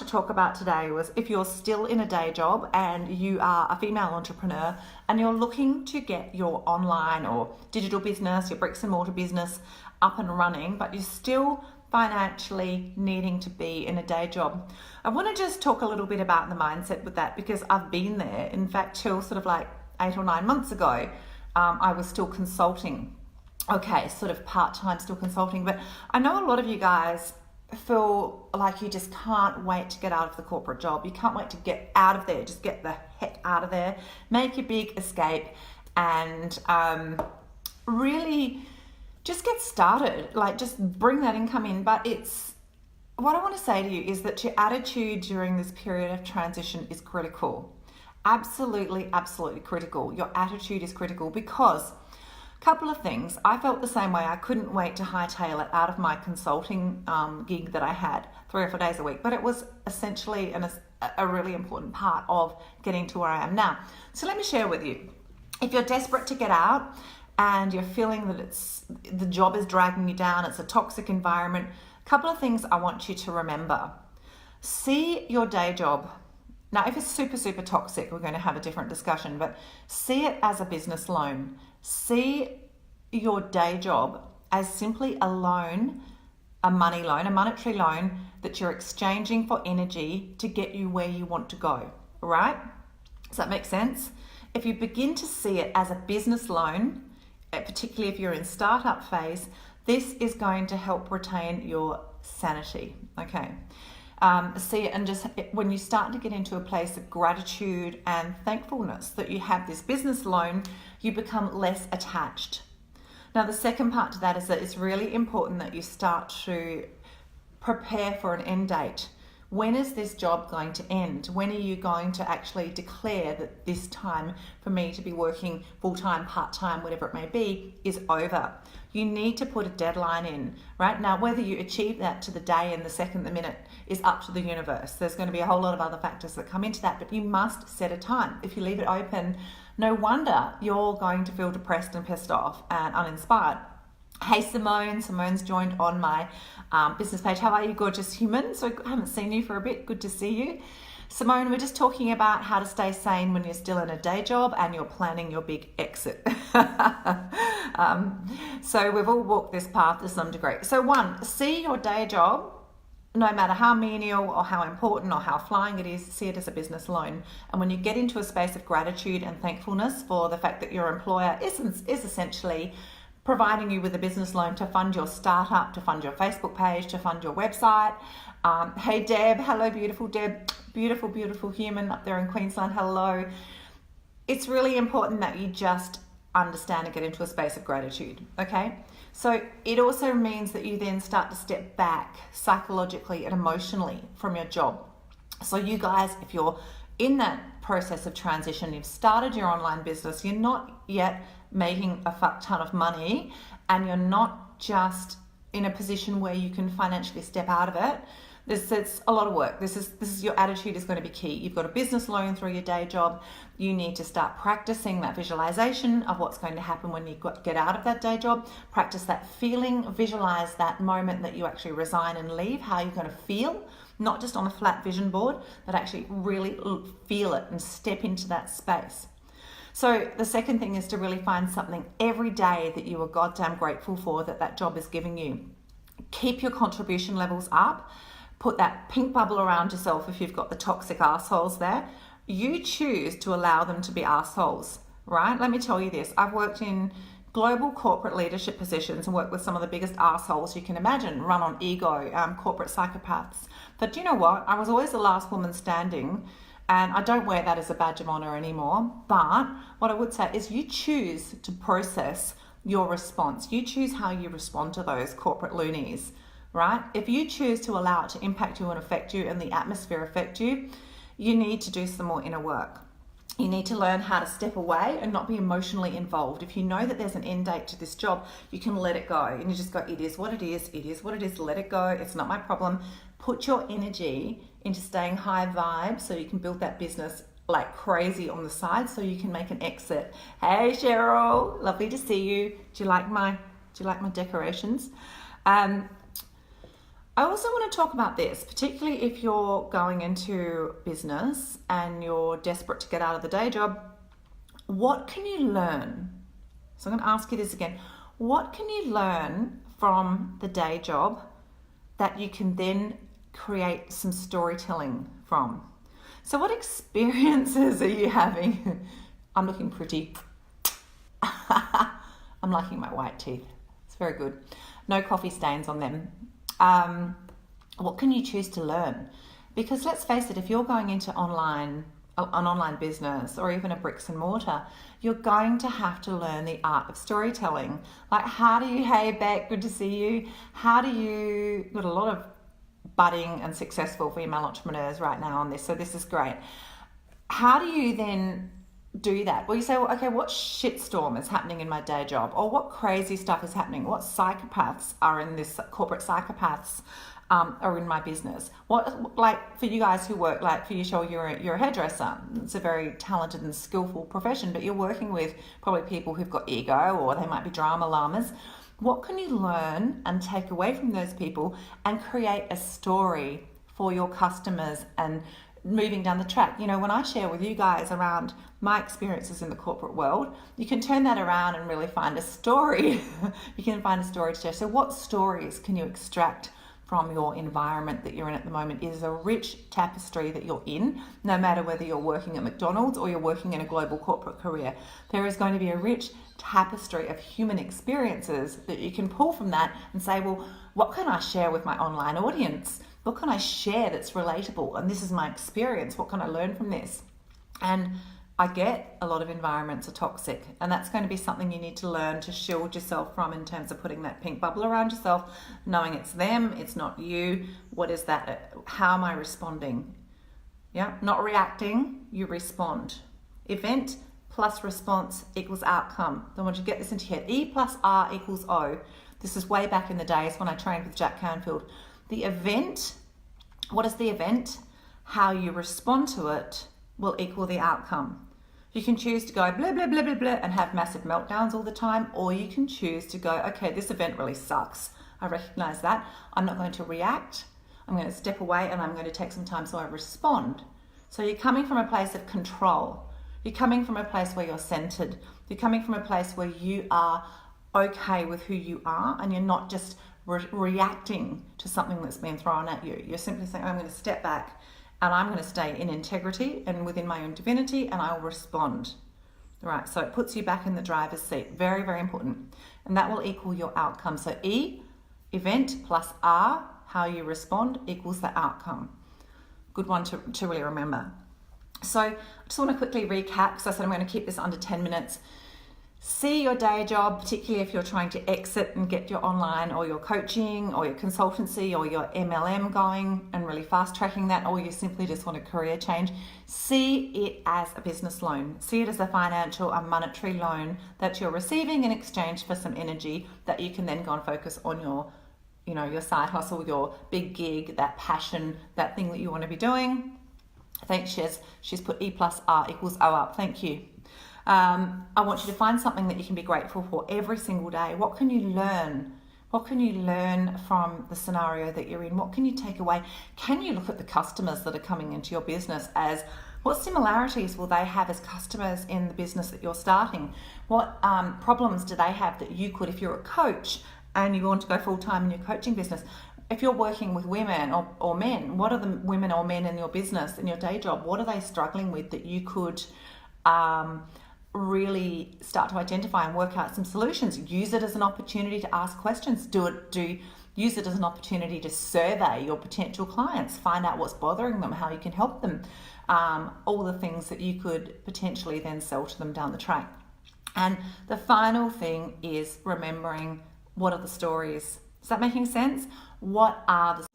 to talk about today was if you're still in a day job and you are a female entrepreneur and you're looking to get your online or digital business, your bricks and mortar business up and running, but you're still financially needing to be in a day job. I want to just talk a little bit about the mindset with that, because I've been there. In fact, till sort of like 8 or 9 months ago, I was still consulting. Okay, sort of part-time still consulting, but I know a lot of you guys feel like you just can't wait to get out of the corporate job. You can't wait to get out of there, just get the heck out of there, make your big escape, and really just get started, like just bring that income in. But it's, what I want to say to you is that your attitude during this period of transition is critical. Absolutely, absolutely critical. Your attitude is critical because couple of things. I felt the same way. I couldn't wait to hightail it out of my consulting gig that I had 3 or 4 days a week, but it was essentially a really important part of getting to where I am now. So let me share with you. If you're desperate to get out and you're feeling that the job is dragging you down, it's a toxic environment, a couple of things I want you to remember. See your day job. Now, if it's super, super toxic, we're going to have a different discussion, but see it as a business loan. See your day job as simply a loan, a money loan, a monetary loan that you're exchanging for energy to get you where you want to go, right? Does that make sense? If you begin to see it as a business loan, particularly if you're in startup phase, this is going to help retain your sanity, okay? See it, and just when you start to get into a place of gratitude and thankfulness that you have this business loan, you become less attached. Now, the second part to that is that it's really important that you start to prepare for an end date. When is this job going to end? When are you going to actually declare that this time for me to be working full-time, part-time, whatever it may be, is over? You need to put a deadline in, right? Now, whether you achieve that to the day and the second, the minute is up to the universe. There's going to be a whole lot of other factors that come into that, but you must set a time. If you leave it open, no wonder you're going to feel depressed and pissed off and uninspired. Hey, Simone. Simone's joined on my business page. How are you, gorgeous human? So I haven't seen you for a bit. Good to see you. Simone, we're just talking about how to stay sane when you're still in a day job and you're planning your big exit. So we've all walked this path to some degree. So 1, see your day job, no matter how menial or how important or how flying it is, see it as a business loan. And when you get into a space of gratitude and thankfulness for the fact that your employer is essentially providing you with a business loan to fund your startup, to fund your Facebook page, to fund your website. Hey, Deb. Hello, beautiful Deb. Beautiful, beautiful human up there in Queensland. Hello. It's really important that you just understand and get into a space of gratitude, okay? So it also means that you then start to step back psychologically and emotionally from your job. So you guys, if you're in that process of transition, you've started your online business, you're not yet making a fuck ton of money, and you're not just in a position where you can financially step out of it. It's a lot of work. This is your attitude is going to be key. You've got a business loan through your day job. You need to start practicing that visualization of what's going to happen when you get out of that day job. Practice that feeling, visualize that moment that you actually resign and leave, how you're going to feel, not just on a flat vision board, but actually really feel it and step into that space. So the second thing is to really find something every day that you are goddamn grateful for that job is giving you. Keep your contribution levels up. Put that pink bubble around yourself if you've got the toxic assholes there. You choose to allow them to be assholes, right? Let me tell you this. I've worked in global corporate leadership positions and worked with some of the biggest assholes you can imagine, run on ego, corporate psychopaths. But do you know what? I was always the last woman standing, and I don't wear that as a badge of honor anymore. But what I would say is you choose to process your response. You choose how you respond to those corporate loonies, right? If you choose to allow it to impact you and affect you and the atmosphere affect you, you need to do some more inner work. You need to learn how to step away and not be emotionally involved. If you know that there's an end date to this job, you can let it go. And you just go, it is what it is, it is what it is, let it go, it's not my problem. Put your energy into staying high vibe so you can build that business like crazy on the side so you can make an exit. Hey Cheryl, lovely to see you. Do you like my decorations? I also want to talk about this, particularly if you're going into business and you're desperate to get out of the day job. What can you learn? So I'm going to ask you this again. What can you learn from the day job that you can then create some storytelling from? So what experiences are you having? I'm looking pretty. I'm liking my white teeth. It's very good. No coffee stains on them. What can you choose to learn? Because let's face it, if you're going into an online business or even a bricks and mortar, you're going to have to learn the art of storytelling. Like, how do you, hey Beck, good to see you. How do you, got a lot of budding and successful female entrepreneurs right now on this, so this is great. How do you then do that? Well, you say, well, okay, what shitstorm is happening in my day job? Or what crazy stuff is happening? What psychopaths are in this, corporate psychopaths are in my business? What, like for you guys who work, like for you, Cheryl, you're a hairdresser. It's a very talented and skillful profession, but you're working with probably people who've got ego, or they might be drama llamas. What can you learn and take away from those people and create a story for your customers and moving down the track? You know, when I share with you guys around my experiences in the corporate world, you can turn that around and really find a story. You can find a story to share. So what stories can you extract from your environment that you're in at the moment? Is a rich tapestry that you're in, no matter whether you're working at McDonald's or you're working in a global corporate career. There is going to be a rich tapestry of human experiences that you can pull from that and say, well, what can I share with my online audience? What can I share that's relatable? And this is my experience. What can I learn from this? And I get a lot of environments are toxic, and that's going to be something you need to learn to shield yourself from, in terms of putting that pink bubble around yourself, knowing it's them, it's not you. What is that? How am I responding? Yeah, not reacting, you respond. Event plus response equals outcome. I want you to get this into your head. E plus R equals O. This is way back in the days when I trained with Jack Canfield. The event, what is the event? How you respond to it will equal the outcome. You can choose to go blah, blah, blah, blah, blah and have massive meltdowns all the time, or you can choose to go, okay, this event really sucks. I recognize that. I'm not going to react. I'm going to step away and I'm going to take some time so I respond. So you're coming from a place of control. You're coming from a place where you're centered. You're coming from a place where you are okay with who you are, and you're not just reacting to something that's been thrown at you. You're simply saying, I'm going to step back and I'm going to stay in integrity and within my own divinity, and I'll respond. Right, so it puts you back in the driver's seat. Very, very important. And that will equal your outcome. So E, event, plus R, how you respond, equals the outcome. Good one to really remember. So I just want to quickly recap, because I said I'm going to keep this under 10 minutes. See your day job, particularly if you're trying to exit and get your online or your coaching or your consultancy or your MLM going and really fast tracking that, or you simply just want a career change. See it as a business loan. See it as a financial, a monetary loan that you're receiving in exchange for some energy that you can then go and focus on your, your side hustle, your big gig, that passion, that thing that you want to be doing. Thanks, Shez. She's put E plus R equals O up. Thank you. I want you to find something that you can be grateful for every single day. What can you learn? What can you learn from the scenario that you're in? What can you take away? Can you look at the customers that are coming into your business as what similarities will they have as customers in the business that you're starting? What problems do they have that you could, if you're a coach and you want to go full-time in your coaching business, if you're working with women or men, what are the women or men in your business, in your day job, what are they struggling with that you could really start to identify and work out some solutions? Use it as an opportunity to ask questions. Use it as an opportunity to survey your potential clients, find out what's bothering them, how you can help them, all the things that you could potentially then sell to them down the track. And the final thing is remembering, what are the stories? Is that making sense? What are the